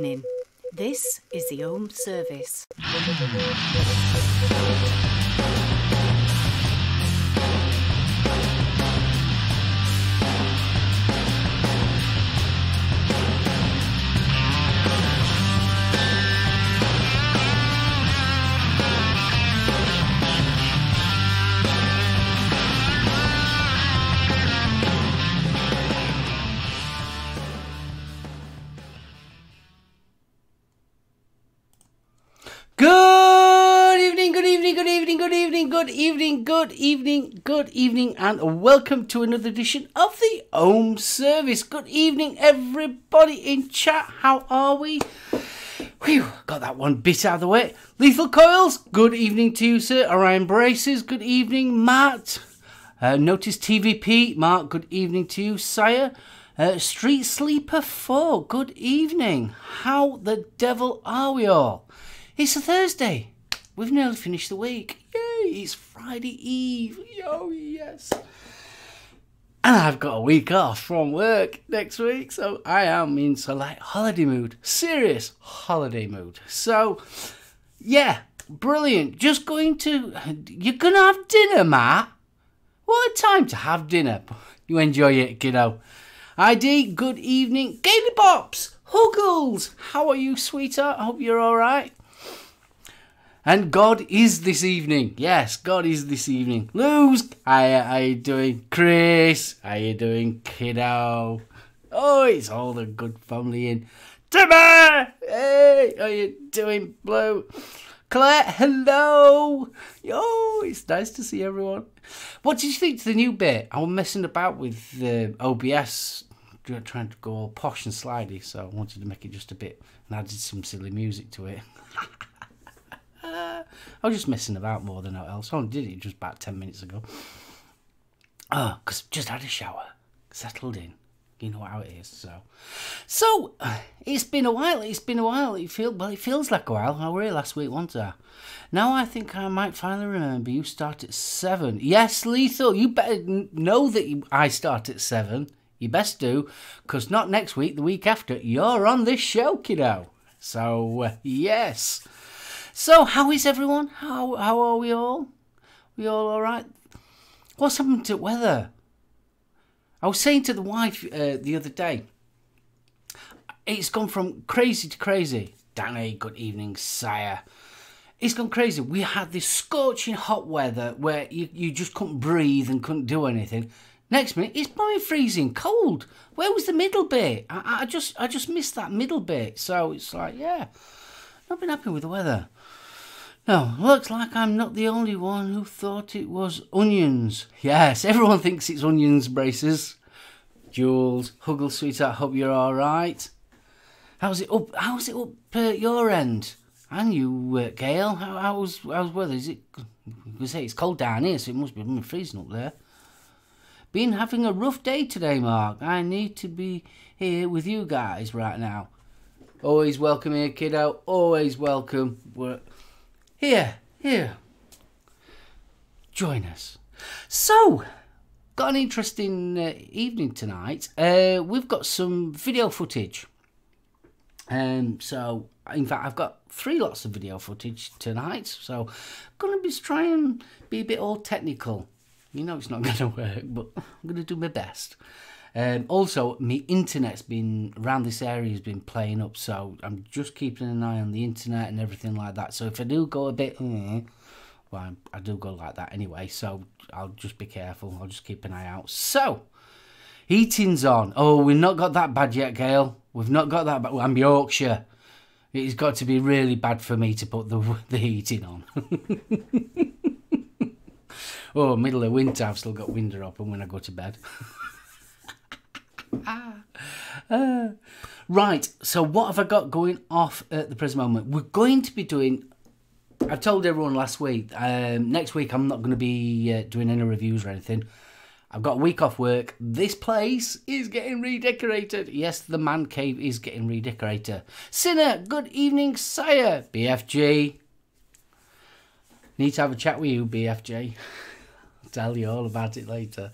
evening. This is the home service. Good evening, and welcome to another edition of the Home Service. Good evening, everybody in chat. How are we? Whew, got that one bit out of the way. Lethal Coils, good evening to you, sir. Orion Braces, good evening. Matt, Notice TVP, Mark, good evening to you, sire. Street Sleeper 4, good evening. How the devil are we all? It's a Thursday. We've nearly finished the week. Yay, it's Friday Eve. Oh, yes. And I've got a week off from work next week, so I am in like holiday mood. Serious holiday mood. So, yeah, brilliant. You're going to have dinner, Matt? What a time to have dinner. You enjoy it, kiddo. ID, good evening. Gaily Bops, Huggles, how are you, sweetheart? I hope you're all right. And God is this evening. Yes, God is this evening. Luz, how you doing? Chris, how you doing, kiddo? Oh, it's all the good family in. Timber, hey, how you doing, Blue? Claire, hello. Oh, it's nice to see everyone. What did you think to the new bit? I was messing about with the OBS, trying to go all posh and slidey, so I wanted to make it just a bit, and I did some silly music to it. I was just messing about more than else. I did it just about 10 minutes ago. Oh, because just had a shower, settled in. You know how it is. So it's been a while. It feels like a while. I were here last week, wasn't I? Now I think I might finally remember. You start at 7. Yes, Lethal. You better know that I start at 7. You best do, because not next week, the week after, you're on this show, kiddo. So yes. So, how is everyone? How are we all? We all right? What's happened to weather? I was saying to the wife the other day, it's gone from crazy to crazy. Danny, good evening, sire. It's gone crazy. We had this scorching hot weather where you just couldn't breathe and couldn't do anything. Next minute, it's blowing freezing cold. Where was the middle bit? I just missed that middle bit. So it's like, yeah, not been happy with the weather. No, looks like I'm not the only one who thought it was onions. Yes, everyone thinks it's onions, Braces. Jules, Huggle, sweetheart, hope you're all right. How's it up your end? And you, Gail, how's weather? Is it? I say it's cold down here, so it must be freezing up there. Been having a rough day today, Mark. I need to be here with you guys right now. Always welcome here, kiddo. Always welcome. Here. Join us. So, got an interesting evening tonight. We've got some video footage. So, in fact, I've got 3 lots of video footage tonight. So, going to be trying to be a bit all technical. You know it's not going to work, but I'm going to do my best. Also, my internet's been around this area has been playing up, so I'm just keeping an eye on the internet and everything like that. So if I do go a bit, well, I do go like that anyway. So I'll just be careful. I'll just keep an eye out. So heating's on. Oh, we've not got that bad yet, Gail. We've not got that bad. I'm Yorkshire. It's got to be really bad for me to put the heating on. Oh, middle of winter, I've still got window open when I go to bed. Right, so what have I got going off at the present moment? We're going to be doing, I told everyone last week, next week I'm not going to be doing any reviews or anything. I've got a week off work. This place is getting redecorated. Yes, the Mancave is getting redecorated. Sinner, good evening, sire. BFG. Need to have a chat with you, BFG. I'll tell you all about it later.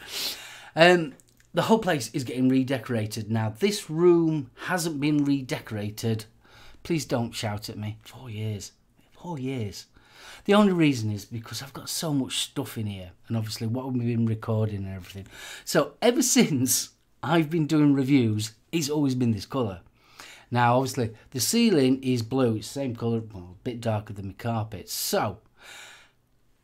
The whole place is getting redecorated now. This room hasn't been redecorated Please don't shout at me. 4 years. 4 years. The only reason is because I've got so much stuff in here, and obviously what we've been recording and everything. So ever since I've been doing reviews, it's always been this colour. Now obviously the ceiling is blue, it's the same colour, well, a bit darker than my carpet. So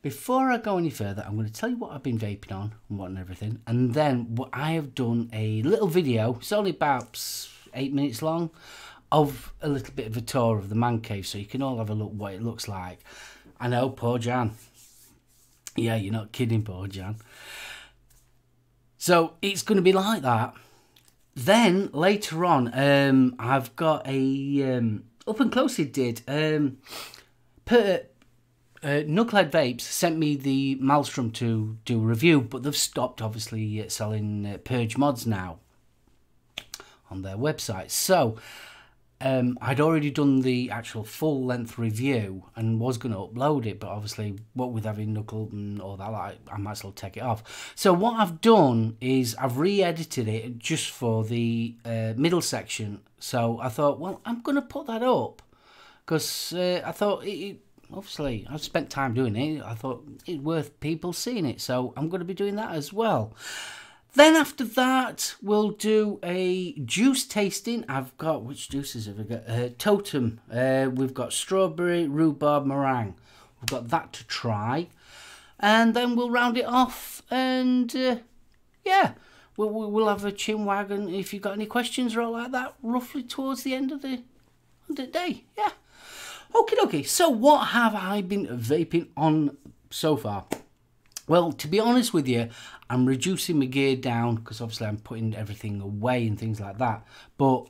before I go any further, I'm going to tell you what I've been vaping on and what and everything, and then what I have done a little video, it's only about 8 minutes long, of a little bit of a tour of the Mancave, so you can all have a look what it looks like. I know, poor Jan. Yeah, you're not kidding, poor Jan. So it's going to be like that. Then later on, I've got a up and close. It did. Knucklehead Vapes sent me the Maelstrom to do a review, but they've stopped obviously selling Purge mods now on their website. So I'd already done the actual full-length review and was going to upload it, but obviously what with having Knuckle and all that, like, I might as well take it off. So what I've done is I've re-edited it just for the middle section. So I thought, well, I'm going to put that up because I thought obviously I've spent time doing it. I thought it's worth people seeing it, so I'm going to be doing that as well. Then after that, we'll do a juice tasting. I've got, which juices have we got? Totem. We've got strawberry, rhubarb, meringue. We've got that to try. And then we'll round it off. And yeah, we'll have a chin wag. And if you've got any questions or all like that, roughly towards the end of the day. Yeah. Okay. So what have I been vaping on so far? Well, to be honest with you, I'm reducing my gear down because obviously I'm putting everything away and things like that. But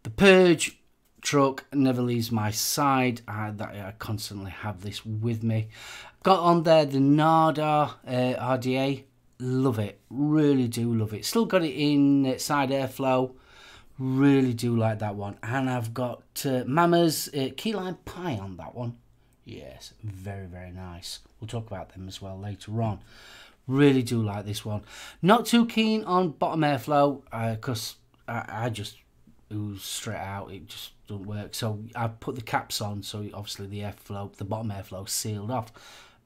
the Purge truck never leaves my side. I constantly have this with me. Got on there the Nada RDA. Love it. Really do love it. Still got it in side airflow. Really do like that one. And I've got Mama's key lime pie on that one. Yes, very, very nice. We'll talk about them as well later on. Really do like this one. Not too keen on bottom airflow because I just ooze straight out. It just doesn't work. So I put the caps on, so obviously the airflow, the bottom airflow sealed off.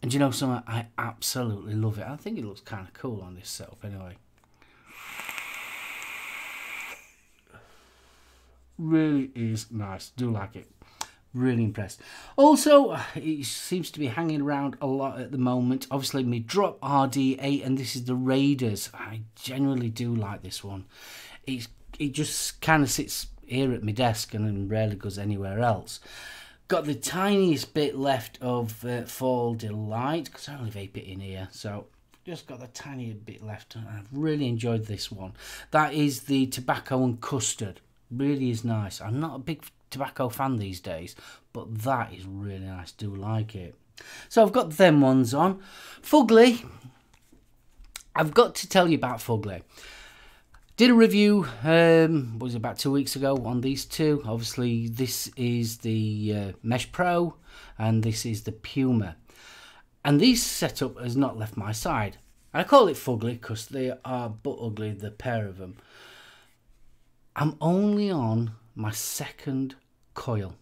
And you know something? I absolutely love it. I think it looks kind of cool on this setup anyway. Really is nice. Do like it. Really impressed. Also, it seems to be hanging around a lot at the moment. Obviously, my Drop RD8, and this is the Raiders. I genuinely do like this one. It just kind of sits here at my desk and rarely goes anywhere else. Got the tiniest bit left of Fall Delight, because I only vape it in here. So, just got the tiny bit left. And I've really enjoyed this one. That is the Tobacco and Custard. Really is nice. I'm not a big tobacco fan these days, but that is really nice. Do like it. So I've got them ones on. Fugly. I've got to tell you about Fugly. Did a review was it about 2 weeks ago on these two. Obviously this is the Mesh Pro and this is the Puma, and this setup has not left my side. I call it Fugly because they are but ugly, the pair of them. I'm only on my second coil.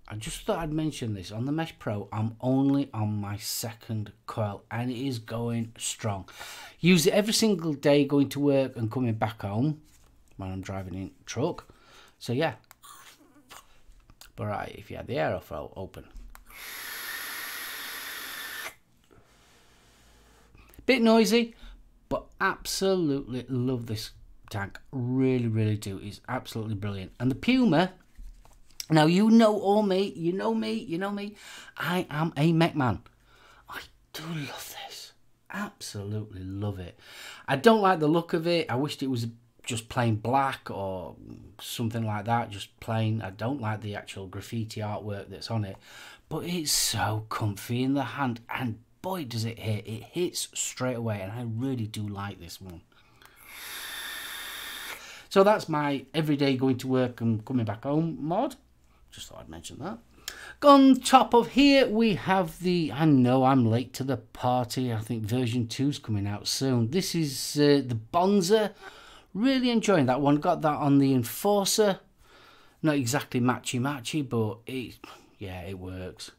I just thought I'd mention this. On the Mesh Pro, I'm only on my second coil and it is going strong. Use it every single day going to work and coming back home when I'm driving in truck. So yeah. But right, if you had the airflow open. Bit noisy, but absolutely love this tank. Really do. It's absolutely brilliant. And the Puma, now you know me, I am a mech man. I do love this. Absolutely love it. I don't like the look of it. I wished it was just plain black or something like that, just plain. I don't like the actual graffiti artwork that's on it, but it's so comfy in the hand, and boy does it hit. It hits straight away, and I really do like this one. So that's my everyday going to work and coming back home mod. Just thought I'd mention that. On top of here, we have the, I know I'm late to the party. I think version 2's coming out soon. This is the Bonza. Really enjoying that one. Got that on the Enforcer. Not exactly matchy, but yeah, it works.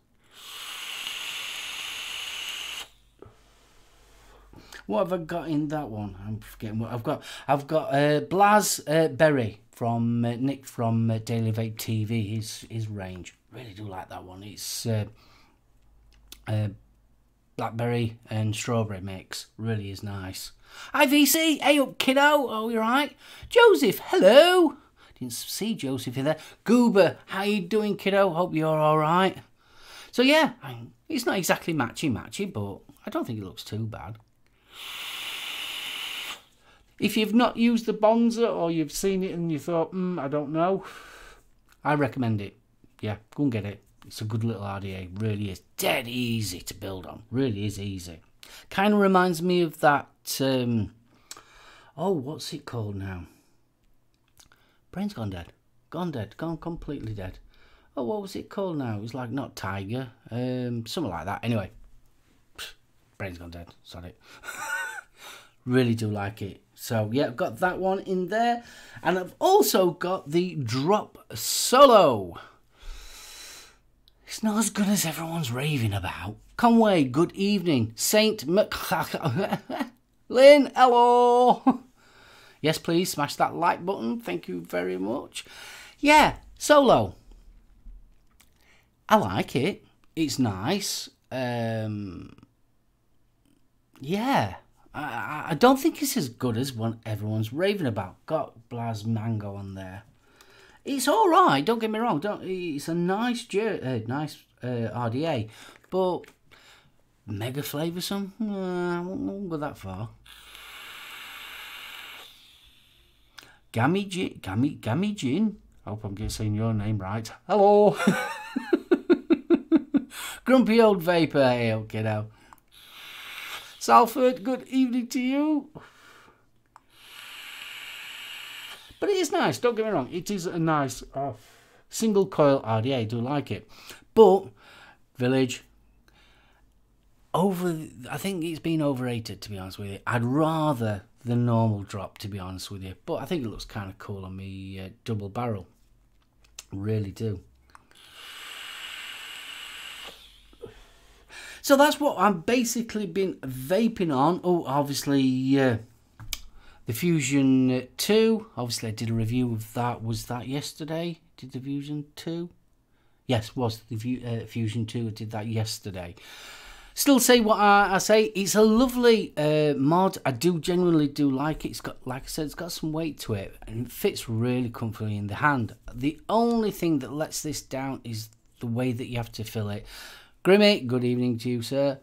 What have I got in that one? I'm forgetting what I've got. I've got Blas Berry from Nick from Daily Vape TV. His range. Really do like that one. It's blackberry and strawberry mix. Really is nice. Hi VC, hey up kiddo. Oh, you right? Joseph, hello. Didn't see Joseph in there. Goober, how you doing, kiddo? Hope you're all right. So yeah, it's not exactly matchy, but I don't think it looks too bad. If you've not used the Bonza or you've seen it and you thought, I don't know, I recommend it. Yeah, go and get it. It's a good little RDA. Really is dead easy to build on. Really is easy. Kind of reminds me of that. Oh, what's it called now? Brain's gone dead. Gone completely dead. Oh, what was it called now? It was like not Tiger. Something like that. Anyway, brain's gone dead. Sorry. Really do like it. So yeah, I've got that one in there, and I've also got the Drop Solo. It's not as good as everyone's raving about. Conway, good evening. Saint Lynn, hello. Yes, please smash that like button. Thank you very much. Yeah, Solo. I like it. It's nice. Yeah. I don't think it's as good as what everyone's raving about. Got Blas Mango on there. It's all right. Don't get me wrong. It's a nice RDA, but mega flavoursome. I won't go that far. Gammy Gin. I hope I'm saying your name right. Hello. Grumpy old vapor. Hey, okay now. Salford, good evening to you. But it is nice, don't get me wrong. It is a nice single coil RDA. I do like it. But Village, I think it's been overrated, to be honest with you. I'd rather the normal drop, to be honest with you. But I think it looks kind of cool on me double barrel. Really do. So that's what I've basically been vaping on. Oh, obviously, the Fusion 2. Obviously, I did a review of that. Was that yesterday? Did the Fusion 2? Yes, was the Fusion 2. I did that yesterday. Still say what I say. It's a lovely mod. I genuinely do like it. It's got, like I said, it's got some weight to it. And it fits really comfortably in the hand. The only thing that lets this down is the way that you have to fill it. Grimmy, good evening to you, sir.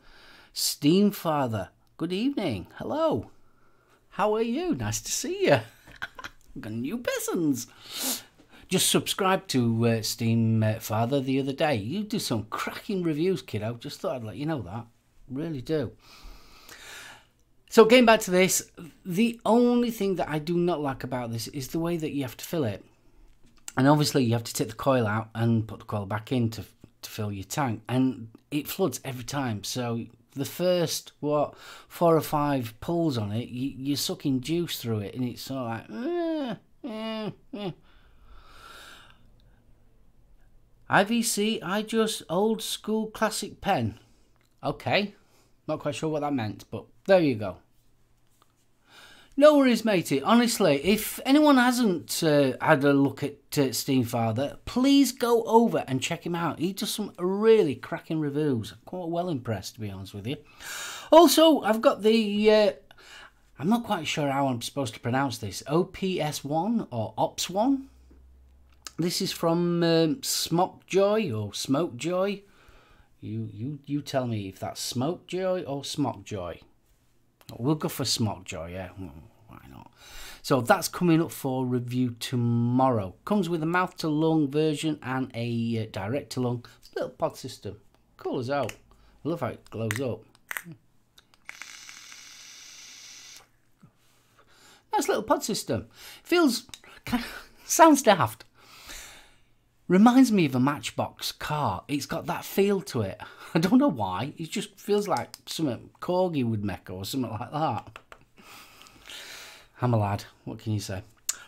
Steam Father, good evening. Hello. How are you? Nice to see you. Got new persons. Just subscribed to Steam Father the other day. You do some cracking reviews, kiddo. Just thought I'd let you know that. Really do. So getting back to this, the only thing that I do not like about this is the way that you have to fill it. And obviously you have to take the coil out and put the coil back in to fill your tank, and it floods every time. So the first 4 or 5 pulls on it, you're sucking juice through it, and it's sort of like IVC, I just old school classic pen. Okay, not quite sure what that meant, but there you go. No worries, matey. Honestly, if anyone hasn't had a look at Steam Father, please go over and check him out. He does some really cracking reviews. I'm quite well impressed, to be honest with you. Also, I've got the... I'm not quite sure how I'm supposed to pronounce this. OPS1 or OPS1. This is from Smockjoy or Smokejoy. You tell me if that's Smokejoy or Smockjoy. We'll go for Smockjoy, yeah. Why not? So that's coming up for review tomorrow. Comes with a mouth to lung version and a direct to lung. It's a little pod system. Cool as hell. I love how it glows up. Nice little pod system. Feels sounds daft. Reminds me of a Matchbox car. It's got that feel to it. I don't know why. It just feels like something Corgi would make or something like that. I'm a lad. What can you say?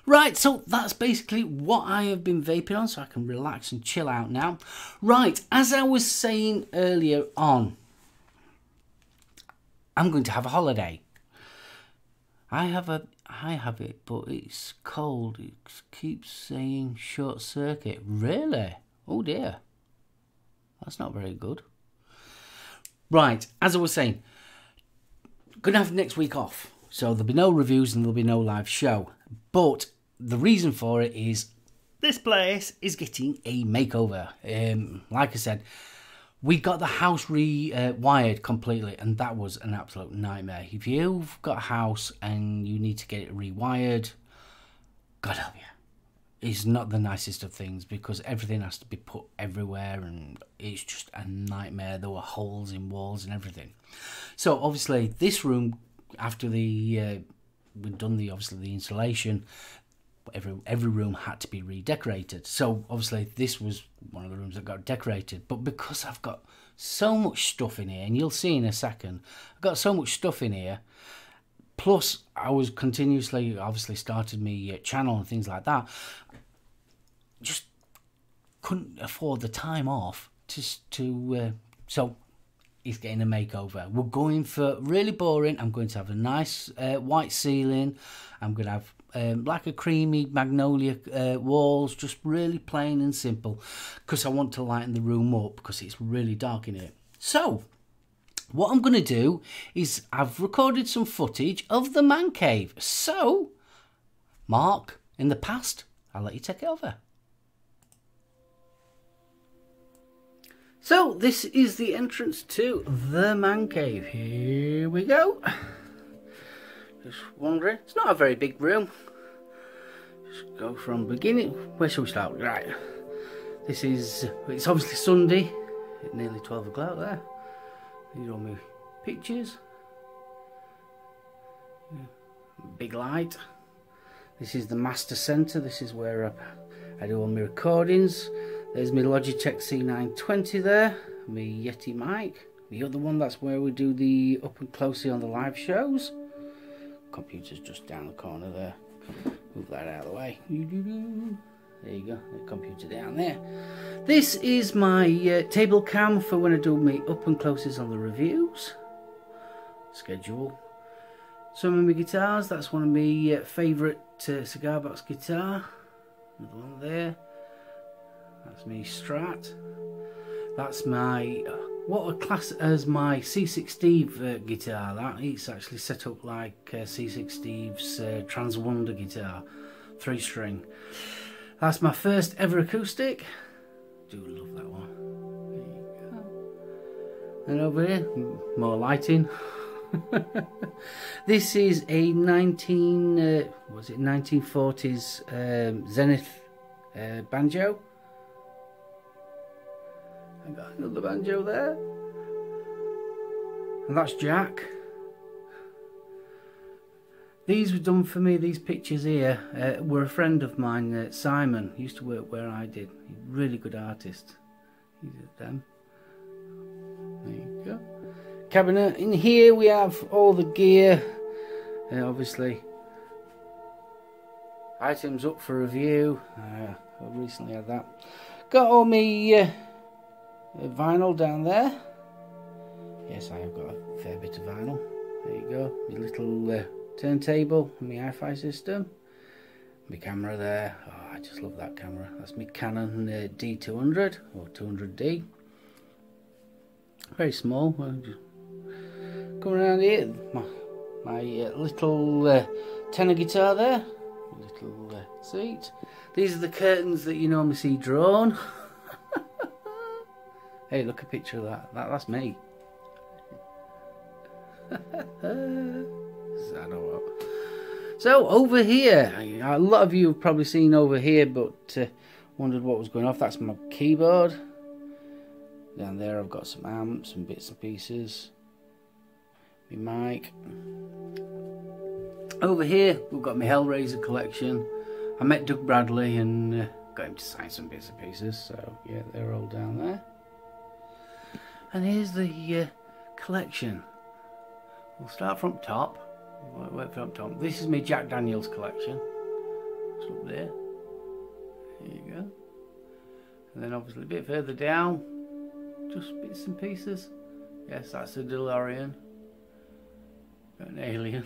Right, so that's basically what I have been vaping on, so I can relax and chill out now. Right, as I was saying earlier on, I'm going to have a holiday. I have it, but it's cold. It keeps saying short circuit. Really? Oh dear. That's not very good. Right, as I was saying, going to have next week off. So there'll be no reviews and there'll be no live show. But the reason for it is this place is getting a makeover. Like I said, we got the house rewired completely, and that was an absolute nightmare. If you've got a house and you need to get it rewired, God help you. It's not the nicest of things because everything has to be put everywhere and it's just a nightmare. There were holes in walls and everything. So obviously this room, after we'd done the installation, every room had to be redecorated. So obviously this was one of the rooms that got decorated. But because I've got so much stuff in here, and you'll see in a second, I've got so much stuff in here. Plus, I was continuously, obviously, started my channel and things like that. Just couldn't afford the time off so it's getting a makeover. We're going for really boring. I'm going to have a nice white ceiling. I'm going to have like a creamy magnolia walls, just really plain and simple, because I want to lighten the room up because it's really dark in here. So what I'm going to do is I've recorded some footage of the man cave. So, Mark, in the past, I'll let you take it over. So, this is the entrance to the man cave. Here we go. Just wondering, it's not a very big room. Just go from beginning. Where shall we start? Right. This is, it's obviously Sunday. It's nearly 12 o'clock there. These are all my pictures. Big light. This is the master center. This is where I do all my recordings. There's my Logitech C920 there. My Yeti mic. The other one, that's where we do the up and closely on the live shows. Computer's just down the corner there. Move that out of the way. There you go, the computer down there. This is my table cam for when I do my up and closes on the reviews. Schedule. Some of my guitars, that's one of my favourite cigar box guitar. Another one there. That's my Strat. That's my, what I class as my C6 Steve guitar. That it's actually set up like C6 Steve's Trans Wonder guitar, 3-string. That's my first ever acoustic. Do love that one. There you go. And over here, more lighting. This is a 1940s Zenith banjo. I got another banjo there. And that's Jack. These were done for me, these pictures here were a friend of mine, Simon. He used to work where I did. He's a really good artist. He did them. There you go. Cabinet. In here we have all the gear. Obviously, items up for review. I recently had that. Got all my vinyl down there. Yes, I have got a fair bit of vinyl. There you go. My little turntable and my hi-fi system. My camera there. Oh, I just love that camera. That's my Canon D200 or 200D. Very small. Come around here. My little tenor guitar there. Little seat. These are the curtains that you normally see drawn. Hey, look, a picture of that. That's me. So over here, a lot of you have probably seen over here, but wondered what was going off. That's my keyboard. Down there I've got some amps and bits and pieces. My mic. Over here we've got my Hellraiser collection. I met Doug Bradley and got him to sign some bits and pieces, so yeah, they're all down there. And here's the collection. We'll start from top. Wait from top. This is my Jack Daniels collection. Just up there. There you go. And then obviously a bit further down, just bits and pieces. Yes, that's a DeLorean. Got an alien.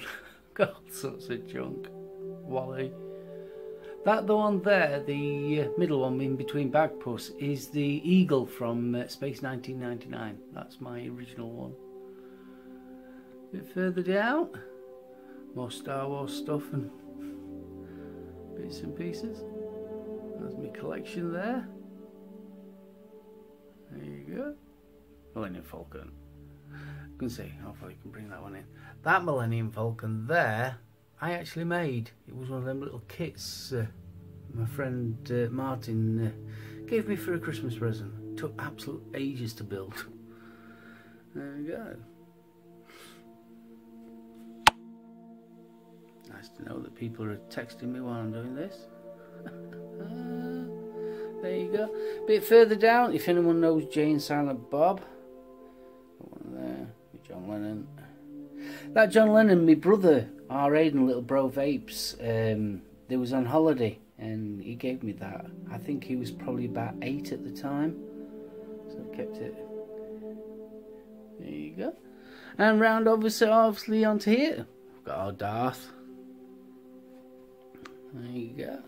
Got all sorts of junk. Wally. That the one there, the middle one in between Bagpuss, is the Eagle from Space 1999. That's my original one. A bit further down, more Star Wars stuff and bits and pieces. That's my collection there. There you go. Millennium Falcon. You can see, hopefully you can bring that one in. That Millennium Falcon there, I actually made. It was one of them little kits my friend Martin gave me for a Christmas present. It took absolute ages to build. There we go. Nice to know that people are texting me while I'm doing this. There you go. A bit further down, if anyone knows Jay and Silent Bob. Got one there with John Lennon. That John Lennon, my brother, our Aiden, little bro vapes, they was on holiday and he gave me that. I think he was probably about 8 at the time. So I kept it. There you go. And round obviously onto here. We've got our Darth. There you go.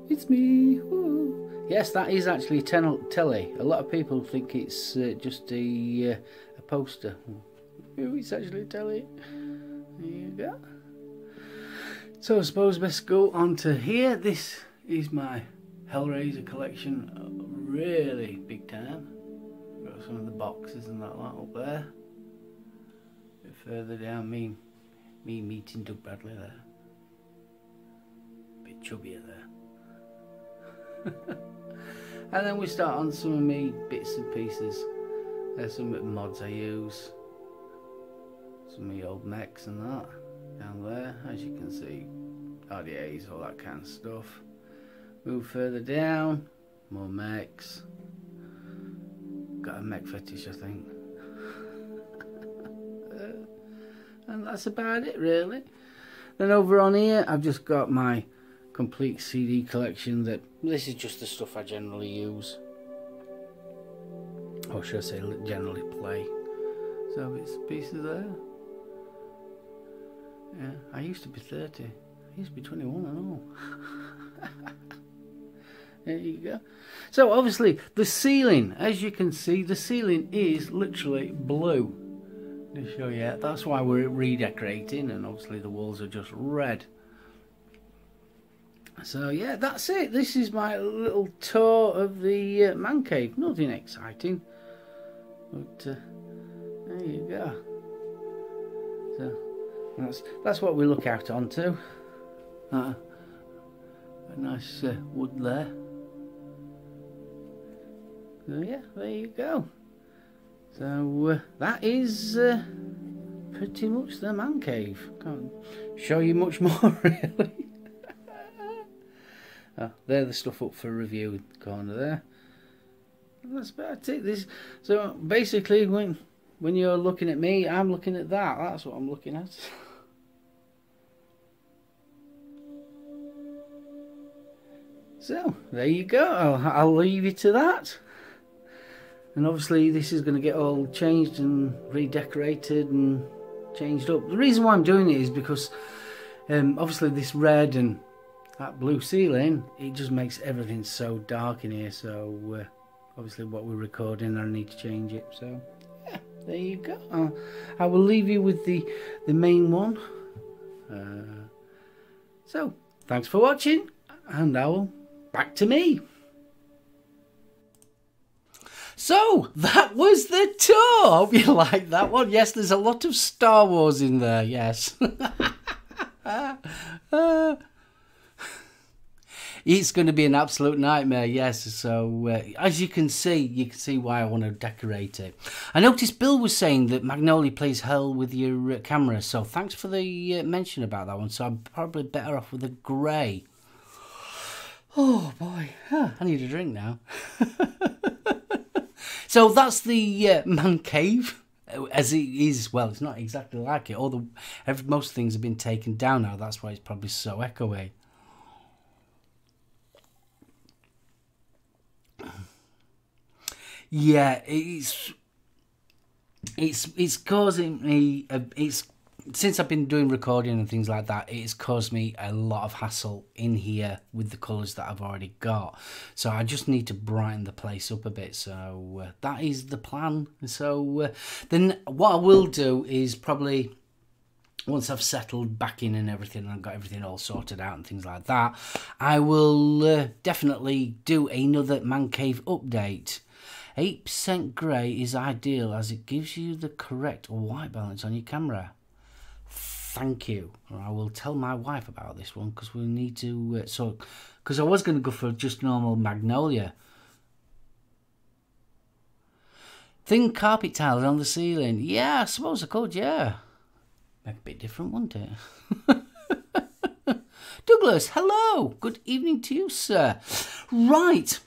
It's me. Woo. Yes, that is actually telly. A lot of people think it's just a poster. Ooh, it's actually a telly. There you go. So I suppose let's go on to here. This is my Hellraiser collection. Really big time. Got some of the boxes and that lot up there. A bit further down, me meeting Doug Bradley there. A bit chubbier there. And then we start on some of me bits and pieces. There's some of the mods I use. Some of the old mechs and that. Down there, as you can see. RDAs, all that kind of stuff. Move further down. More mechs. Got a mech fetish, I think. And that's about it, really. Then over on here, I've just got my complete CD collection. That this is just the stuff I generally use, or should I say generally play. So it's pieces there. Yeah, I used to be 30. I used to be 21 and all. There you go. So obviously the ceiling, as you can see, the ceiling is literally blue. To show you, that's why we're redecorating, and obviously the walls are just red. So yeah, that's it. This is my little tour of the man cave. Nothing exciting, but there you go. So that's what we look out onto. A nice wood there. So yeah, there you go. So that is pretty much the man cave. Can't show you much more really. They're the stuff up for review in the corner there. And that's about it. So basically, when you're looking at me, I'm looking at that. That's what I'm looking at. So there you go. I'll leave you to that. And obviously, this is going to get all changed and redecorated and changed up. The reason why I'm doing it is because obviously this red and that blue ceiling, it just makes everything so dark in here. So obviously what we're recording, I need to change it. So yeah, there you go. I will leave you with the main one. So thanks for watching, and I will back to me. So that was the tour. Hope you liked that one. Yes, there's a lot of Star Wars in there. Yes. It's going to be an absolute nightmare, yes. So as you can see why I want to decorate it. I noticed Bill was saying that Magnolia plays hell with your camera, so thanks for the mention about that one. So I'm probably better off with a grey. Oh boy, I need a drink now. So that's the man cave. as it is, well, it's not exactly like it. Most things have been taken down now. That's why it's probably so echoey. Yeah, it's causing me. Since I've been doing recording and things like that, it's caused me a lot of hassle in here with the colours that I've already got. So I just need to brighten the place up a bit. So that is the plan. So then what I will do is probably, once I've settled back in and everything, and I've got everything all sorted out and things like that, I will definitely do another Mancave update. 8% grey is ideal as it gives you the correct white balance on your camera. Thank you. I will tell my wife about this one because we need to. Because I was going to go for just normal magnolia. Thin carpet tiles on the ceiling. Yeah, I suppose I could. Yeah, make a bit different, wouldn't it? Douglas, hello. Good evening to you, sir. Right.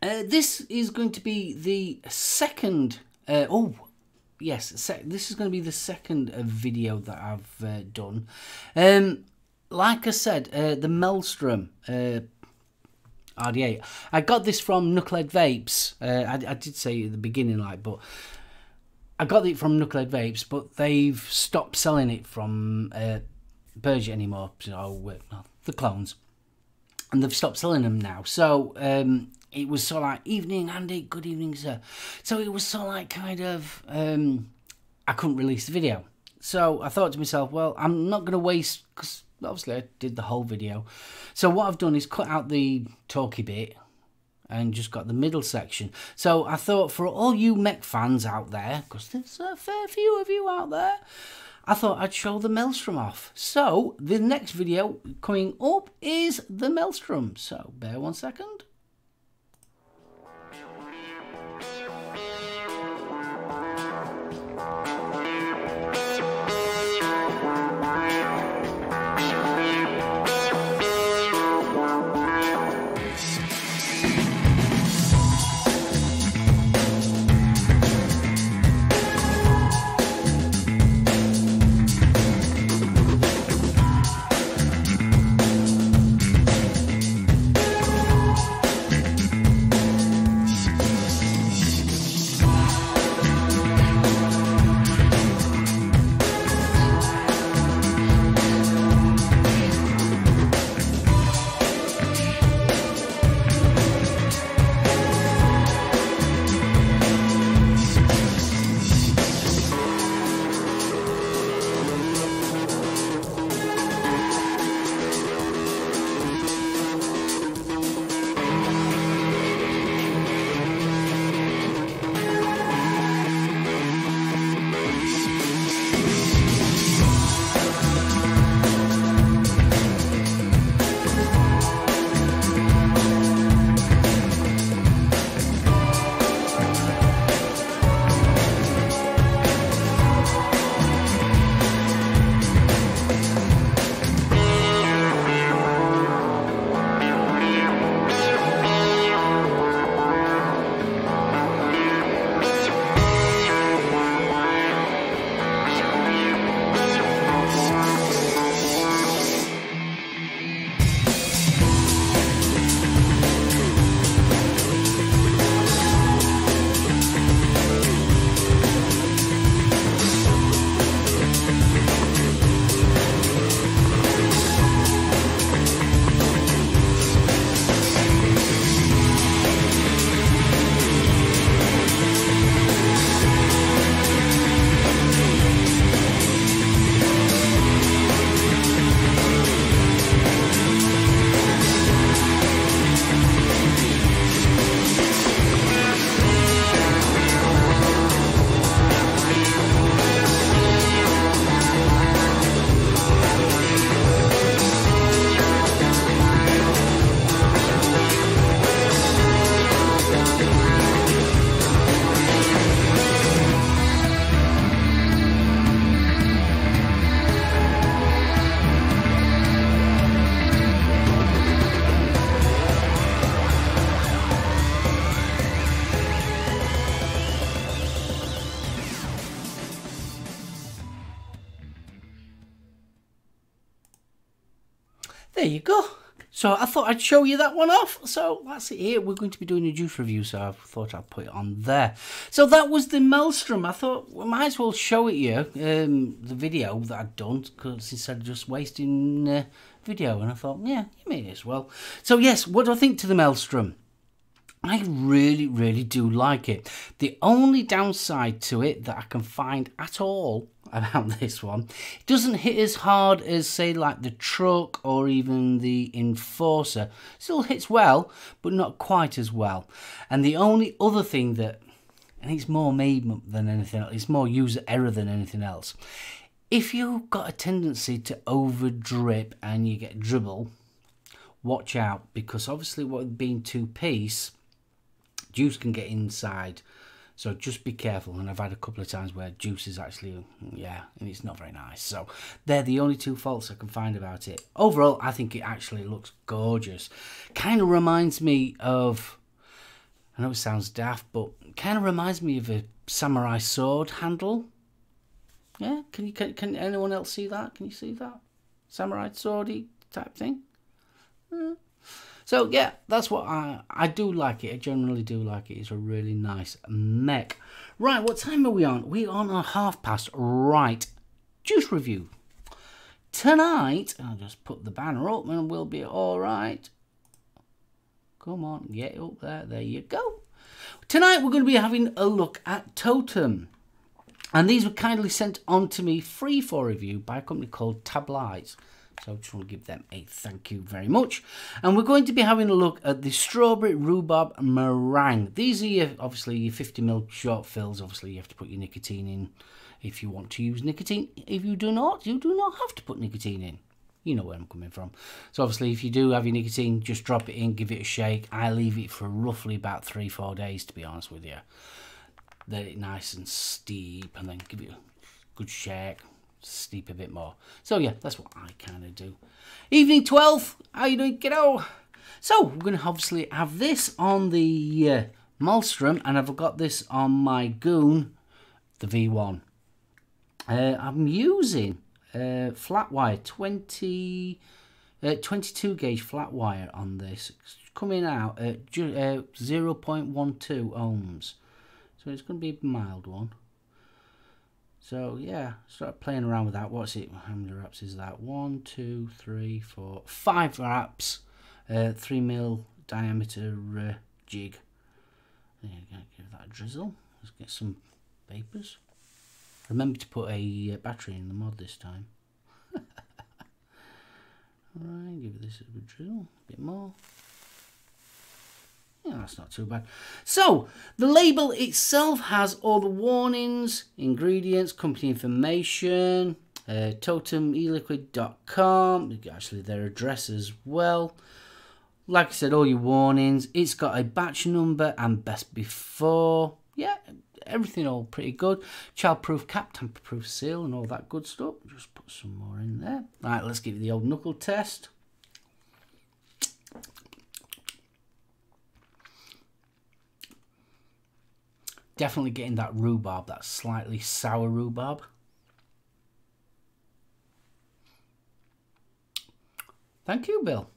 This is going to be the second. Yes, this is going to be the second video that I've done. Like I said, the Maelstrom RD8. I got this from Knucklehead Vapes. I did say at the beginning, but I got it from Knucklehead Vapes, but they've stopped selling it from Burge anymore. So the clones, and they've stopped selling them now. So it was sort of like, evening, Andy, good evening, sir. So it was sort of like kind of, I couldn't release the video. So I thought to myself, well, I'm not going to waste, because obviously I did the whole video. So what I've done is cut out the talky bit and just got the middle section. So I thought for all you mech fans out there, because there's a fair few of you out there, I thought I'd show the Maelstrom off. So the next video coming up is the Maelstrom. So bear 1 second. there you go. So I thought I'd show you that one off. So that's it here. We're going to be doing a juice review, so I thought I'd put it on there. So that was the Maelstrom. I thought we might as well show it you, the video that I'd done, because instead of just wasting video. And I thought, yeah, you may as well. So yes, what do I think to the Maelstrom? I really, really do like it. The only downside to it that I can find at all about this one, it doesn't hit as hard as, say, like the Truck or even the Enforcer. Still hits well, but not quite as well. And the only other thing that, and it's more me than anything else, it's more user error than anything else. If you've got a tendency to over drip and you get dribble, watch out, because obviously what being two-piece, juice can get inside, so just be careful. And I've had a couple of times where juice is actually, yeah, and it's not very nice. So they're the only two faults I can find about it. Overall, I think it actually looks gorgeous. Kind of reminds me of, I know it sounds daft, but kind of reminds me of a samurai sword handle. Yeah, can anyone else see that? Can you see that? Samurai swordy type thing? So yeah, that's what I do like it. I generally do like it. It's a really nice mech. Right, what time are we on? We're on a 1/2 right. Juice review. Tonight, I'll just put the banner up and we'll be all right. Come on, get up there. There you go. Tonight we're going to be having a look at Totem. And these were kindly sent on to me free for review by a company called Tablight. So I just want to give them a thank you very much. And we're going to be having a look at the Strawberry Rhubarb Meringue. These are obviously your 50ml short fills. Obviously you have to put your nicotine in if you want to use nicotine. If you do not have to put nicotine in. You know where I'm coming from. So obviously if you do have your nicotine, just drop it in, give it a shake. I leave it for roughly about 3-4 days, to be honest with you. Let it nice and steep and then give it a good shake. Steep a bit more. So yeah, that's what I kind of do. Evening 12, how you doing, kiddo? So we're going to obviously have this on the Maelstrom, and I've got this on my Goon, the V1. I'm using flat wire, 22 gauge flat wire on this. It's coming out at 0.12 ohms. So it's going to be a mild one. So yeah, start playing around with that. What's it? How many wraps is that? 1, 2, 3, 4, 5 wraps. 3mm diameter jig. There you go. Give that a drizzle. Let's get some vapors. Remember to put a battery in the mod this time. Alright, give this a good drizzle. A bit more. Yeah, that's not too bad. So, the label itself has all the warnings, ingredients, company information, totemeliquid.com, actually their address as well. Like I said, all your warnings. It's got a batch number and best before. Yeah, everything all pretty good. Child-proof cap, tamper-proof seal and all that good stuff. Just put some more in there. Right, let's give it the old knuckle test. Definitely getting that rhubarb, that slightly sour rhubarb. Thank you, Bill.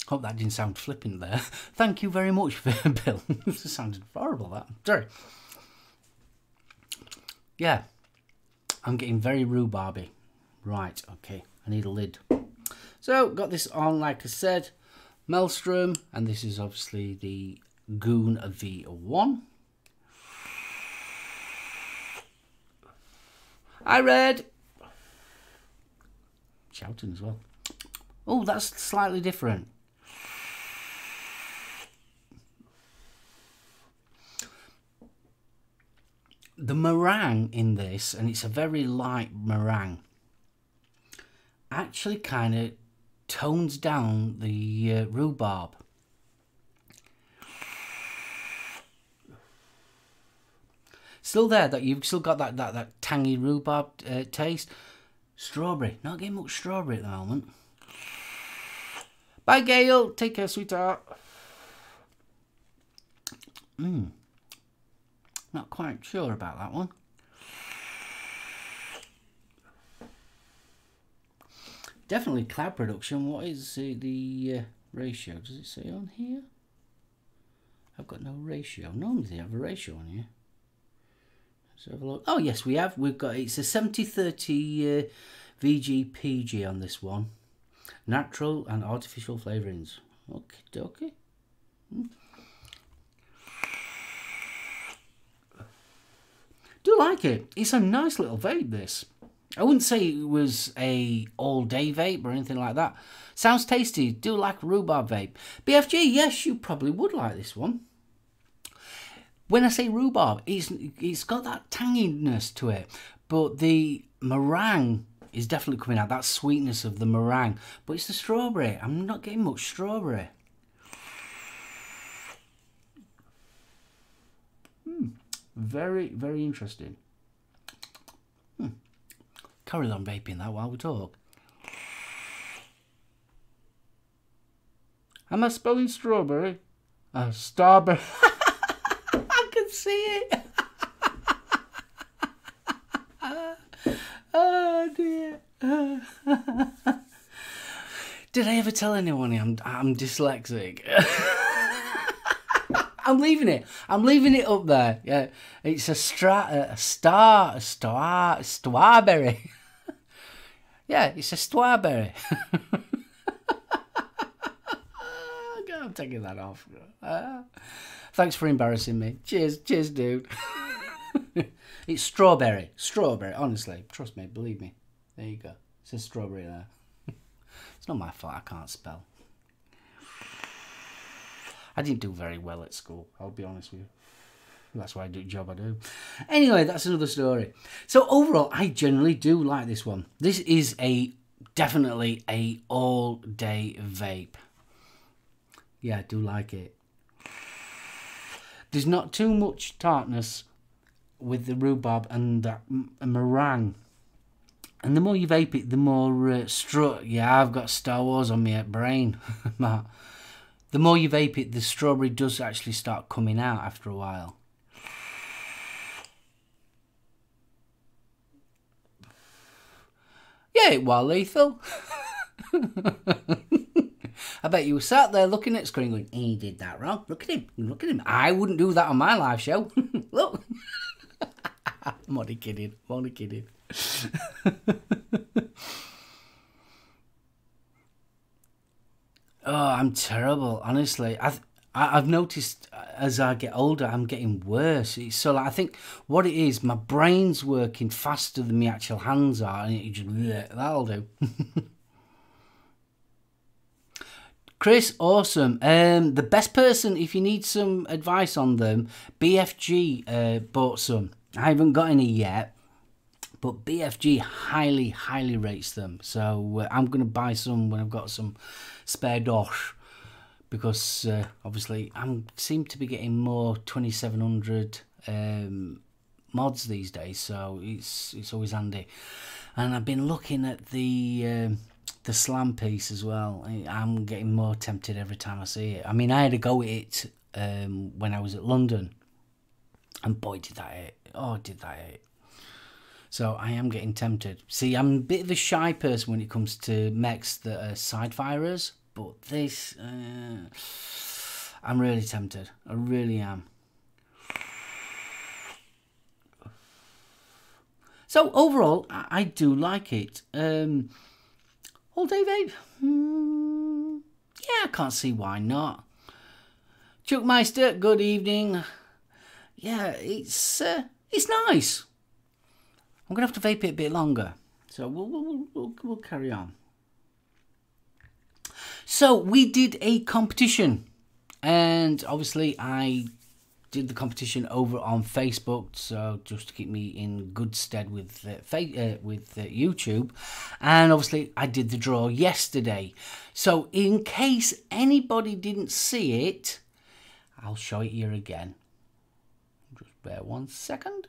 Hope that didn't sound flippant there. Thank you very much, Bill. It sounded horrible, that. Sorry. Yeah, I'm getting very rhubarby. Right, okay, I need a lid. So, got this on, like I said. Maelstrom, and this is obviously the Goon V1. Hi, Red. Shouting as well. Oh, that's slightly different. The meringue in this, and it's a very light meringue, actually kind of tones down the rhubarb. Still there, that you've still got that tangy rhubarb taste. Strawberry, not getting much strawberry at the moment. Bye, Gail. Take care, sweetheart. Not quite sure about that one. Definitely cloud production. What is the ratio? Does it say on here? I've got no ratio. Normally they have a ratio on here. Let's have a look. Oh yes, we have. We've got, it's a 70-30 VGPG on this one. Natural and artificial flavourings. Okay. Do like it. It's a nice little vape, this. I wouldn't say it was a all-day vape or anything like that. Sounds tasty. Do like rhubarb vape. BFG, yes, you probably would like this one. When I say rhubarb, it's got that tanginess to it, but the meringue is definitely coming out, that sweetness of the meringue. But it's the strawberry. I'm not getting much strawberry. Very, very interesting. Carry on vaping that while we talk. Am I spelling strawberry? Starberry. I can see it. Oh dear. Did I ever tell anyone I'm dyslexic? I'm leaving it. I'm leaving it up there. Yeah, it's a strawberry. Yeah, it's a strawberry. I'm taking that off. Thanks for embarrassing me. Cheers, dude. It's strawberry. Strawberry, honestly. Trust me, believe me. There you go. It says strawberry there. It's not my fault I can't spell. I didn't do very well at school, I'll be honest with you. That's why I do the job I do. Anyway, that's another story. So overall, I generally do like this one. This is definitely a all-day vape. Yeah, I do like it. There's not too much tartness with the rhubarb and that meringue. And the more you vape it, the more yeah, I've got Star Wars on my brain. The more you vape it, the strawberry does actually start coming out after a while. Yeah, it was lethal. I bet you were sat there looking at the screen going, he did that wrong. Look at him. Look at him. I wouldn't do that on my live show. Look. I'm only kidding. I'm only kidding. Oh, I'm terrible, honestly. I've noticed as I get older, I'm getting worse. It's so like, I think what it is, my brain's working faster than my actual hands are, and it just, that'll do. Chris, awesome. The best person, if you need some advice on them, BFG bought some. I haven't got any yet, but BFG highly, highly rates them. So I'm going to buy some when I've got some spare dosh, because obviously I seem to be getting more 2700 mods these days, so it's always handy. And I've been looking at the slam piece as well. I'm getting more tempted every time I see it. I mean, I had a go at it when I was at London, and boy did that hit. Oh, did that hit. So I am getting tempted. See, I'm a bit of a shy person when it comes to mechs that are side firers, but this, I'm really tempted. I really am. So overall, I do like it. All day vape? Yeah, I can't see why not. Chuckmeister, good evening. Yeah, it's nice. I'm gonna have to vape it a bit longer, so we'll carry on. So we did a competition, and obviously I did the competition over on Facebook, so just to keep me in good stead with YouTube. And obviously I did the draw yesterday, so in case anybody didn't see it, I'll show it here again. Just bear 1 second.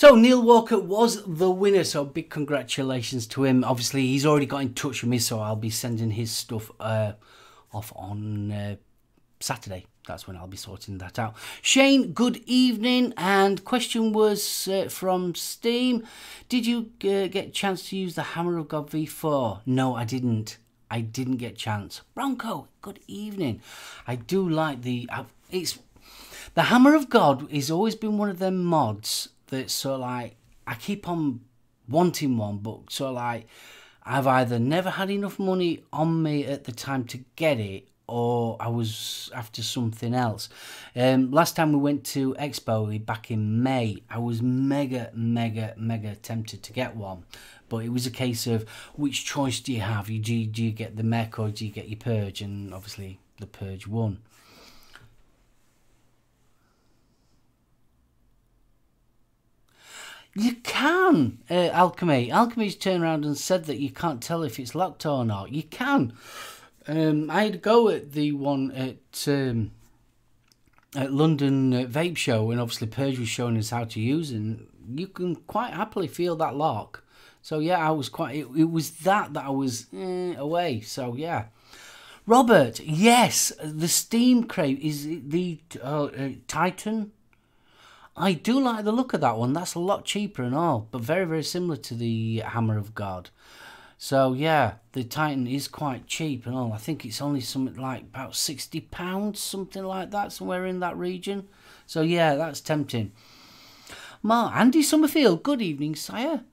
So Neil Walker was the winner, so big congratulations to him. Obviously, he's already got in touch with me, so I'll be sending his stuff off on Saturday. That's when I'll be sorting that out. Shane, good evening. And question was from Steam. Did you get a chance to use the Hammer of God V4? No, I didn't. I didn't get a chance. Bronco, good evening. I do like the Hammer of God has always been one of them mods that sort of like, I keep on wanting one, but sort of like, I've either never had enough money on me at the time to get it, or I was after something else. Last time we went to Expo back in May, I was mega tempted to get one. But it was a case of, which choice do you have? Do you get the mech or do you get your purge? And obviously the purge won. You can, Alchemy. Alchemy's turned around and said that you can't tell if it's locked or not. You can. I had a go at the one at London Vape Show, and obviously Purge was showing us how to use it, and you can quite happily feel that lock. So yeah, I was quite, it was that I was away. So yeah. Robert, yes, the Steam crate is the Titan. I do like the look of that one. That's a lot cheaper and all, but very similar to the Hammer of God. So yeah, the Titan is quite cheap and all. I think it's only something like about £60, something like that, somewhere in that region. So yeah, that's tempting. Andy Summerfield, good evening, sire.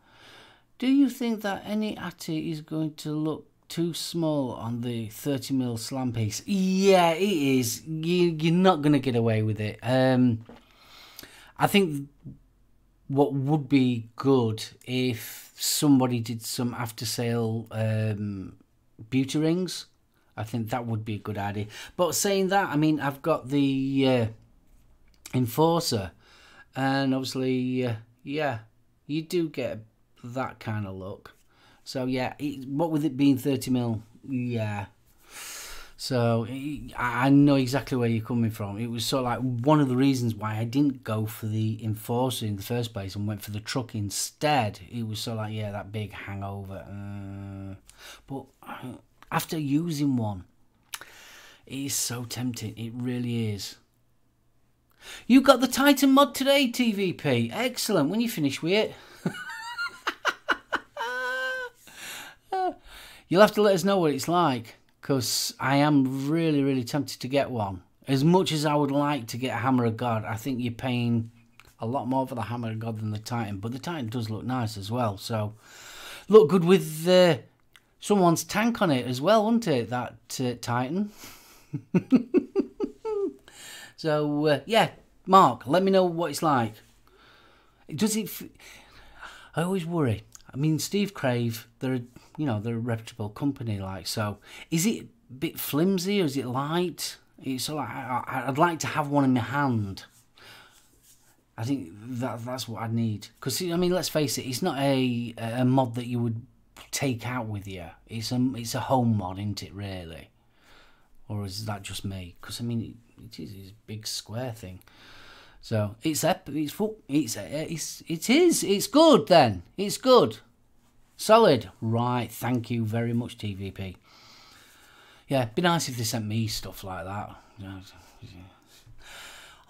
Do you think that any Atty is going to look too small on the 30mm slam piece? Yeah, it is. You're not going to get away with it. I think what would be good if somebody did some after sale beauty rings. I think that would be a good idea. But saying that, I mean, I've got the Enforcer, and obviously, yeah, you do get that kind of look. So yeah, what with it being 30mm, yeah. So I know exactly where you're coming from. It was sort of like one of the reasons why I didn't go for the Enforcer in the first place and went for the truck instead. It was sort of like, yeah, that big hangover. But after using one, it is so tempting. It really is. You got the Titan mod today, TVP. Excellent. When you finish with it, you'll have to let us know what it's like. Because I am really tempted to get one. As much as I would like to get a Hammer of God, I think you're paying a lot more for the Hammer of God than the Titan. But the Titan does look nice as well. So, look good with someone's tank on it as well, wouldn't it? That Titan. So, yeah, Mark, let me know what it's like. Does it... I always worry. I mean, Steve Crave, they're a reputable company, like, so is it a bit flimsy or is it light? It's like, I'd like to have one in my hand. I think that's what I need. Because, I mean, let's face it, it's not a mod that you would take out with you. It's a home mod, isn't it, really? Or is that just me? Because, I mean, it is a big square thing. So it's good then. It's good. Solid. Right, thank you very much, TVP. Yeah, it'd be nice if they sent me stuff like that.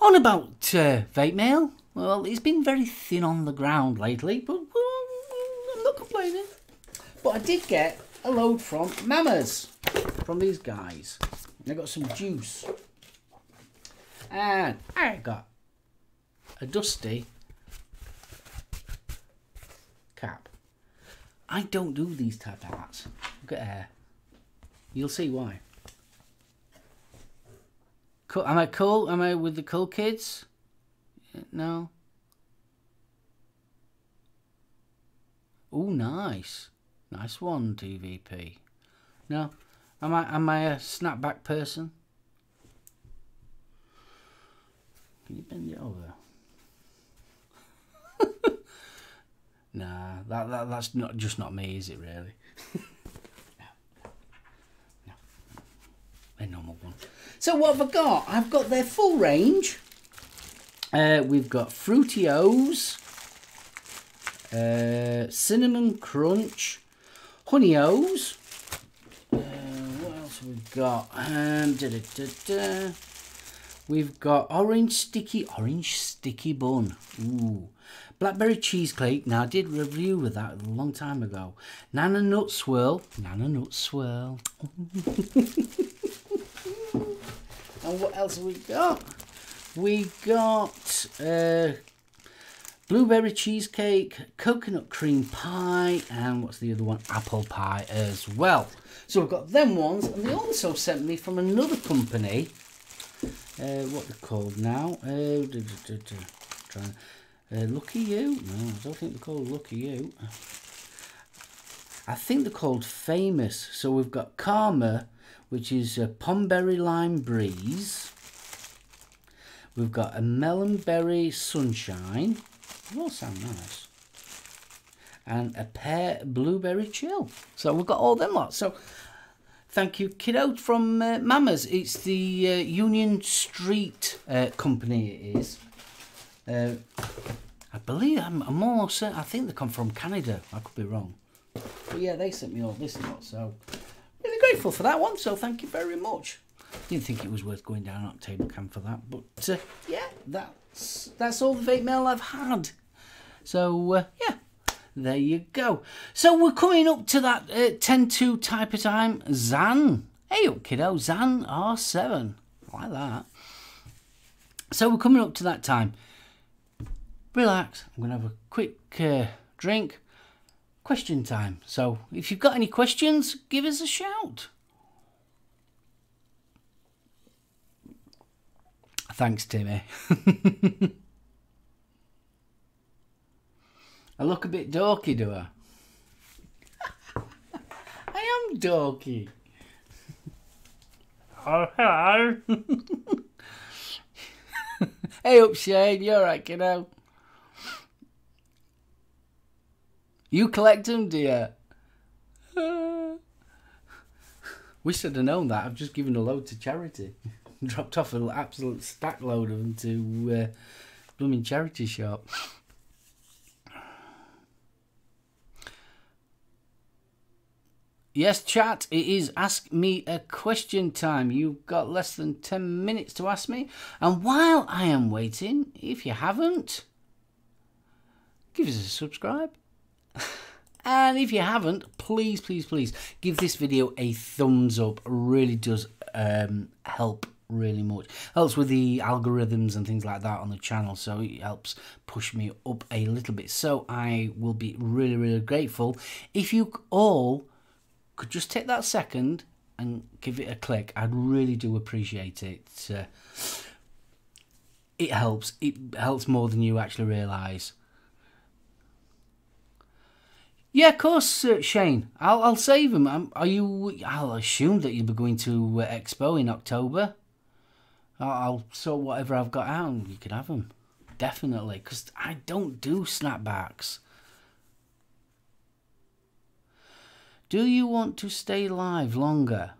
On about vape mail, well, it's been very thin on the ground lately, but I'm not complaining. But I did get a load from Mamas, from these guys. I got some juice. And I got a dusty cap. I don't do these type of hats. Look at hair. You'll see why. Cool. Am I cool? Am I with the cool kids? No. Oh, nice. Nice one, TVP. No. Am I a snapback person? Can you bend it over? Nah, that's not me, is it really? No. A normal one. So what have I got? I've got their full range. We've got Fruity O's. Cinnamon Crunch, Honey O's. What else have we got? We've got Orange Sticky Bun. Ooh. Blackberry Cheesecake. Now, I did review with that a long time ago. Nana Nut Swirl. And what else have we got? We got Blueberry Cheesecake, Coconut Cream Pie, and what's the other one? Apple Pie as well. So we've got them ones, and they also sent me from another company. What they're called now? Lucky You? No, I don't think they're called Lucky You. I think they're called Famous. So we've got Karma, which is a Pomberry Lime Breeze. We've got a Melon Berry Sunshine. They all sound nice. And a Pear Blueberry Chill. So we've got all them lots. So thank you, kiddo, from Mama's. It's the Union Street company it is. I believe, I'm almost certain, I think they come from Canada. I could be wrong. But yeah, they sent me all this lot, so really grateful for that one. So thank you very much. Didn't think it was worth going down on table cam for that, but yeah, that's all the vape mail I've had. So yeah, there you go. So we're coming up to that 10-2 type of time. Zan, hey up kiddo, Zan R7, I like that. So we're coming up to that time. Relax, I'm going to have a quick drink. Question time. So if you've got any questions, give us a shout. Thanks, Timmy. I look a bit dorky, do I? I am dorky. Oh, hello. Hey up, Shane. You alright, kiddo? You collect them, do you? Wish I'd have known that. I've just given a load to charity. Dropped off an absolute stack load of them to blooming charity shop. Yes, chat, it is Ask Me a Question time. You've got less than 10 minutes to ask me. And while I am waiting, if you haven't, give us a subscribe. And if you haven't, please, please, please give this video a thumbs up. It really does help really much. Helps with the algorithms and things like that on the channel, so it helps push me up a little bit. So I will be really, really grateful if you all could just take that second and give it a click. I'd really do appreciate it. It helps. It helps more than you actually realise. Yeah, of course, Shane. I'll save them. I'll assume that you'll be going to Expo in October. I'll sort whatever I've got out and you can have them. Definitely, because I don't do snapbacks. Do you want to stay live longer?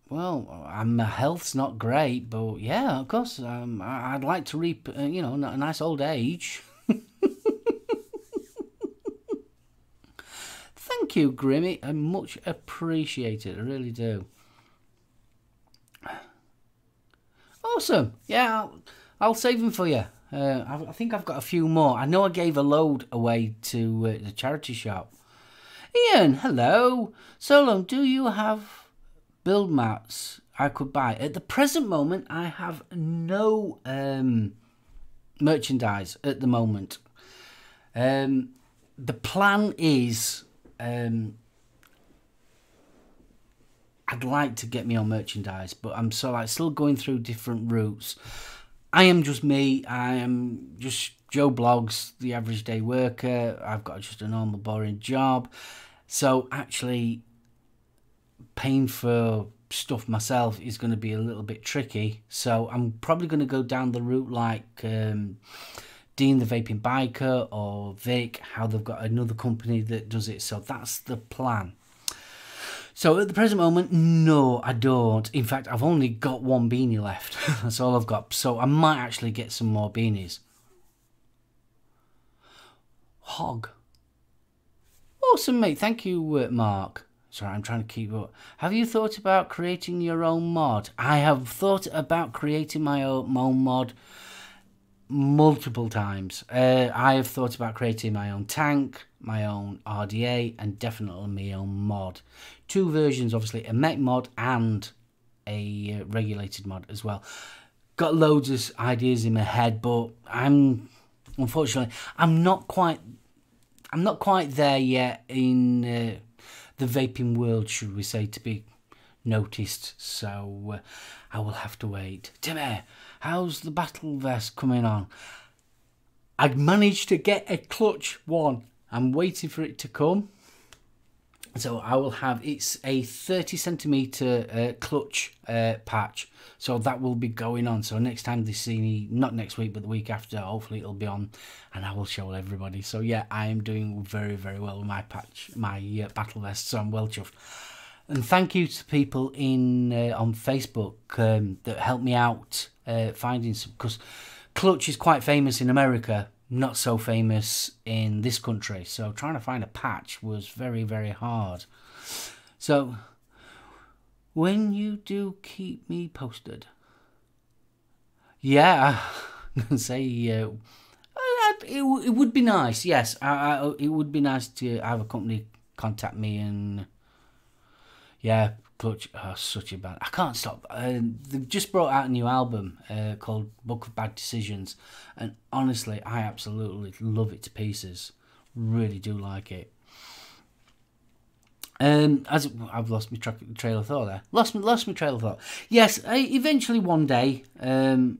Well, my health's not great, but yeah, of course, I'd like to reap, you know, a nice old age. Thank you, Grimmy. I much appreciate it. I really do. Awesome. Yeah, I'll save them for you. I think I've got a few more. I know I gave a load away to the charity shop. Ian, hello. SoulOhm, do you have build mats I could buy? At the present moment, I have no merchandise at the moment. The plan is I'd like to get me on merchandise, but I'm still going through different routes. I am just me. I am just Joe Blogs, the average day worker. I've got just a normal boring job. So actually paying for stuff myself is going to be a little bit tricky. So I'm probably going to go down the route like Dean the Vaping Biker or Vic, how they've got another company that does it. So that's the plan. So at the present moment, no, I don't. In fact, I've only got one beanie left. That's all I've got. So I might actually get some more beanies. Hog. Awesome, mate. Thank you, Mark. Sorry, I'm trying to keep up. Have you thought about creating your own mod? I have thought about creating my own mod multiple times. I have thought about creating my own tank, my own RDA, and definitely my own mod. 2 versions, obviously, a mech mod and a regulated mod as well. Got loads of ideas in my head, but unfortunately, I'm not quite there yet in the vaping world, should we say, to be noticed. So I will have to wait. Timmy, how's the battle vest coming on? I'd managed to get a clutch one. I'm waiting for it to come. So I will have, it's a 30cm clutch patch. So that will be going on. So next time they see me, not next week, but the week after, hopefully it'll be on and I will show everybody. So yeah, I am doing very, very well with my patch, my battle vest. So I'm well chuffed. And thank you to people in on Facebook that helped me out finding some, because clutch is quite famous in America, not so famous in this country. So trying to find a patch was very, very hard. So when you do, keep me posted. Yeah, I'm going to say it would be nice. Yes, it would be nice to have a company contact me and yeah, Clutch. Oh, such a band. I can't stop. They've just brought out a new album called Book of Bad Decisions, and honestly, I absolutely love it to pieces. Really do like it. As I've lost my trail of thought there. Lost my trail of thought. Yes, eventually one day, when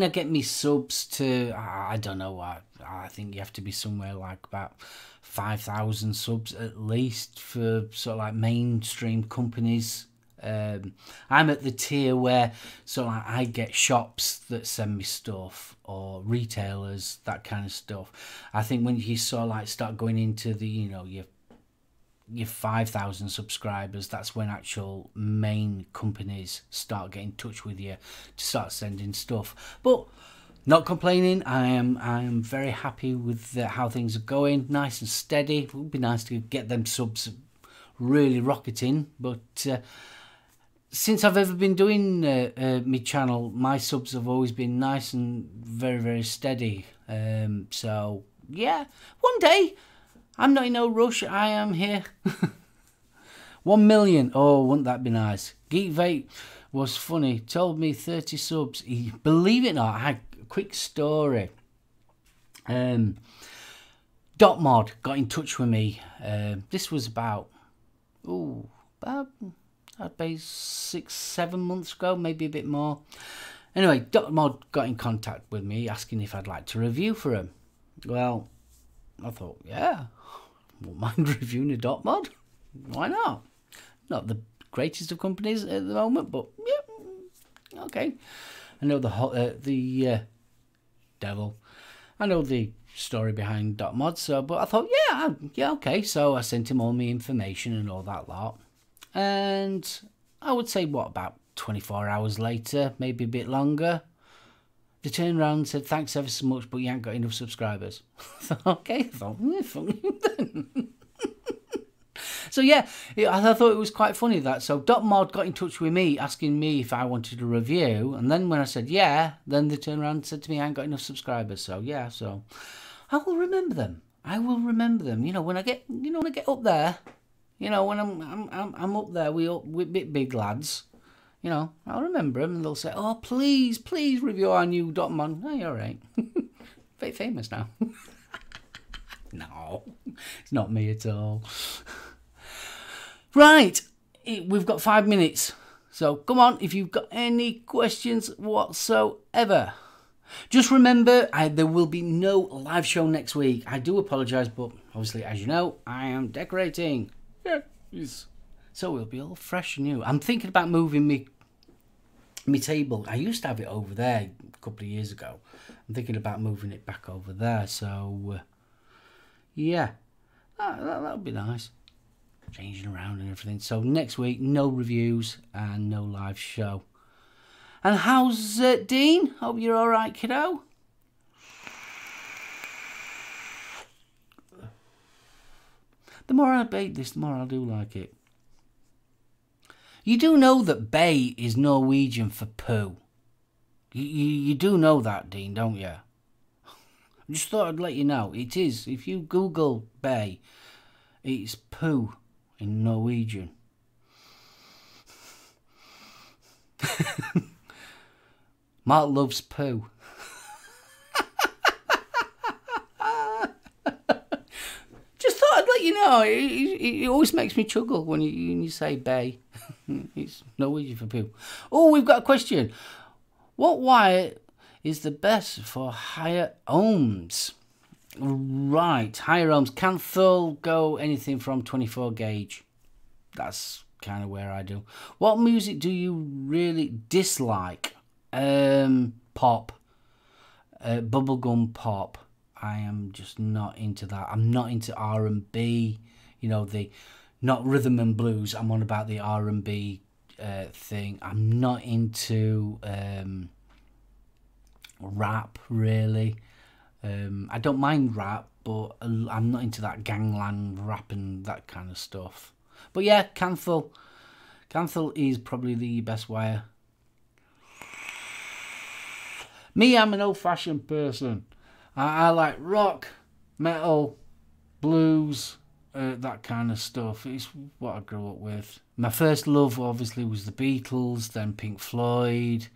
I get me subs to, I don't know, I think you have to be somewhere like about 5,000 subs at least for sort of like mainstream companies. I'm at the tier where sort of like I get shops that send me stuff or retailers, that kind of stuff. I think when you sort of like start going into the, you know, your 5,000 subscribers, that's when actual main companies start getting in touch with you to start sending stuff. But not complaining. I am very happy with how things are going, nice and steady. It would be nice to get them subs really rocketing, but since I've ever been doing my channel, my subs have always been nice and very, very steady. So yeah, one day, I'm not in no rush. I am here. 1 million. Oh, wouldn't that be nice? Geek Vape was funny. Told me 30 subs. Believe it or not, I had a quick story. Dot Mod got in touch with me. This was about I'd say 6-7 months ago, maybe a bit more. Anyway, Dot Mod got in contact with me asking if I'd like to review for him. Well, I thought, yeah, won't mind reviewing a Dot Mod. Why not? Not the greatest of companies at the moment, but yeah, okay. I know the devil. I know the story behind Dot Mod, so but I thought, yeah, okay. So I sent him all my information and all that lot, and I would say about 24 hours later, maybe a bit longer, they turned around and said, thanks ever so much, but you ain't got enough subscribers. Okay, I thought, then. So yeah, I thought it was quite funny that. So Dot Mod got in touch with me asking me if I wanted a review, and then when I said yeah, then they turned around and said to me, I ain't got enough subscribers. So yeah, so I will remember them. I will remember them. You know, when I get up there, you know, when I'm up there with big lads. You know, I'll remember them and they'll say, oh, please review our new Dot Mod. Oh, you're right. Very famous now. No, it's not me at all. Right, we've got 5 minutes. So come on, if you've got any questions whatsoever. Just remember, there will be no live show next week. I do apologise, but obviously, as you know, I am decorating. Yes. So we'll be all fresh and new. I'm thinking about moving my table. I used to have it over there a couple of years ago. I'm thinking about moving it back over there. So, yeah, that'll be nice. Changing around and everything. So next week, no reviews and no live show. And how's Dean? Hope you're all right, kiddo. The more I bake this, the more I do like it. You do know that bay is Norwegian for poo. You do know that, Dean, don't you? I just thought I'd let you know. It is. If you Google bay, it's poo in Norwegian. Mark loves poo. Just thought I'd let you know. It always makes me chuckle when you say bay. It's Norwegian for poo. Oh, we've got a question. What wire is the best for higher ohms? Right, higher ohms. Canthal, go anything from 24 gauge. That's kind of where I do. What music do you really dislike? Pop. Bubblegum pop. I am just not into that. I'm not into R&B. You know, not rhythm and blues. I'm on about the R&B thing. I'm not into rap, really. I don't mind rap, but I'm not into that gangland rap and that kind of stuff. But yeah, Canthal. Canthal is probably the best wire. Me, I'm an old-fashioned person. I like rock, metal, blues, that kind of stuff. It's what I grew up with. My first love, obviously, was the Beatles, then Pink Floyd.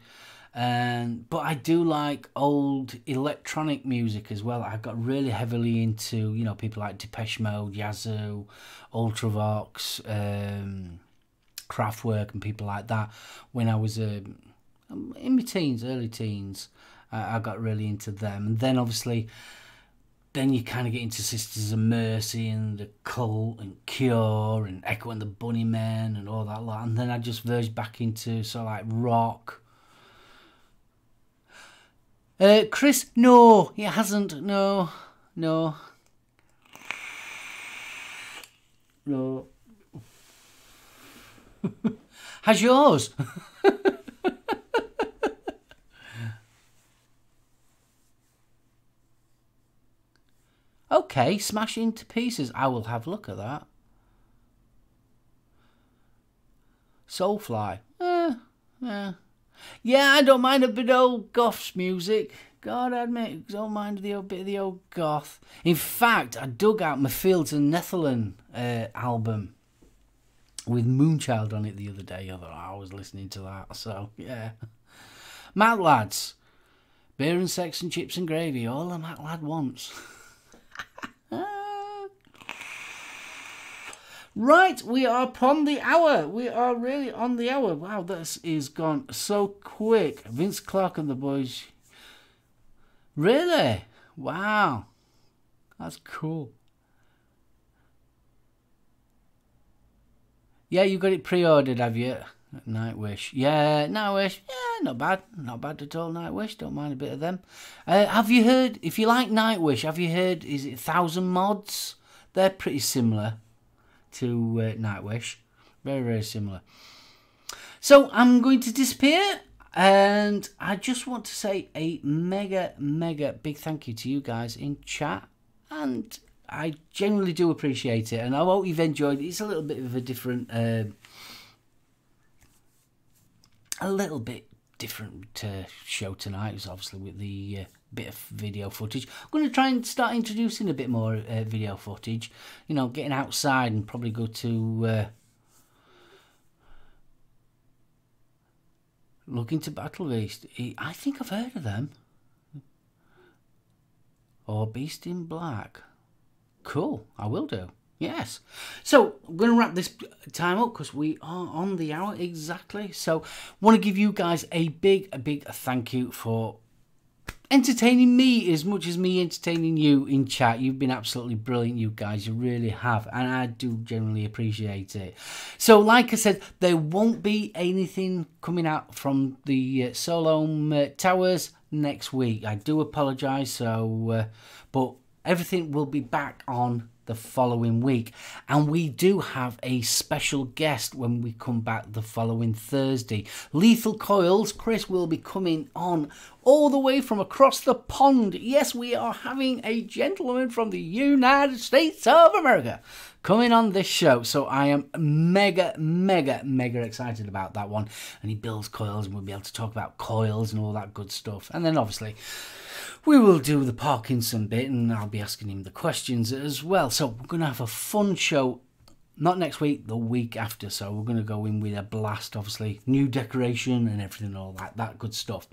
But I do like old electronic music as well. I got really heavily into, you know, people like Depeche Mode, Yazoo, Ultravox, Kraftwerk and people like that. When I was in my teens, early teens, I got really into them. And then obviously, then you kind of get into Sisters of Mercy and The Cult and Cure and Echo and the Bunnymen and all that lot. And then I just verged back into sort of like rock. Chris, no, it hasn't. No. Has yours? Okay, Smash Into Pieces. I will have a look at that. Soulfly. Yeah, I don't mind a bit of old goth's music. God, I admit, I don't mind the old bit of the old goth. In fact, I dug out my Fields and Netherland album with Moonchild on it the other day. I thought I was listening to that, so yeah. Matt Lads. Beer and sex and chips and gravy. All a Matt Lad wants. Right, we are upon the hour. We are really on the hour. Wow, this is gone so quick. Vince Clarke and the boys. Really? Wow. That's cool. Yeah, you got it pre-ordered, have you? Nightwish. Yeah, Nightwish. Yeah, not bad. Not bad at all, Nightwish. Don't mind a bit of them. Have you heard, if you like Nightwish, have you heard, is it 1000 Mods? They're pretty similar to Nightwish. Very, very similar. So I'm going to disappear, and I just want to say a mega, mega big thank you to you guys in chat, and I genuinely do appreciate it, and I hope you've enjoyed it. It's a little bit of a different, show tonight. It was obviously with the bit of video footage. I'm going to try and start introducing a bit more video footage, you know, getting outside, and probably go to look into Battle Beast. I think I've heard of them. Or Beast in Black. Cool, I will do. Yes. So, I'm going to wrap this time up because we are on the hour exactly. So, want to give you guys a big thank you for entertaining me as much as me entertaining you in chat. You've been absolutely brilliant, you guys. You really have. And I do genuinely appreciate it. So, like I said, there won't be anything coming out from the SoulOhm Towers next week. I do apologise. So, but everything will be back on the the following week. And we do have a special guest when we come back the following Thursday. Lethal Coils, Chris will be coming on all the way from across the pond. Yes, we are having a gentleman from the United States of America coming on this show. So I am mega excited about that one. And he builds coils and we'll be able to talk about coils and all that good stuff. And then obviously we will do the Parkinson bit and I'll be asking him the questions as well. So we're going to have a fun show. Not next week, the week after. So we're going to go in with a blast, obviously. New decoration and everything, all that good stuff.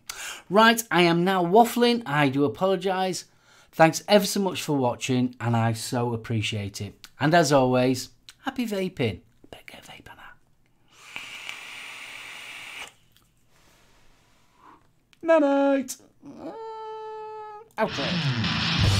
Right, I am now waffling. I do apologise. Thanks ever so much for watching, and I so appreciate it. And as always, happy vaping. Better get a vape on that. Night night. Outro.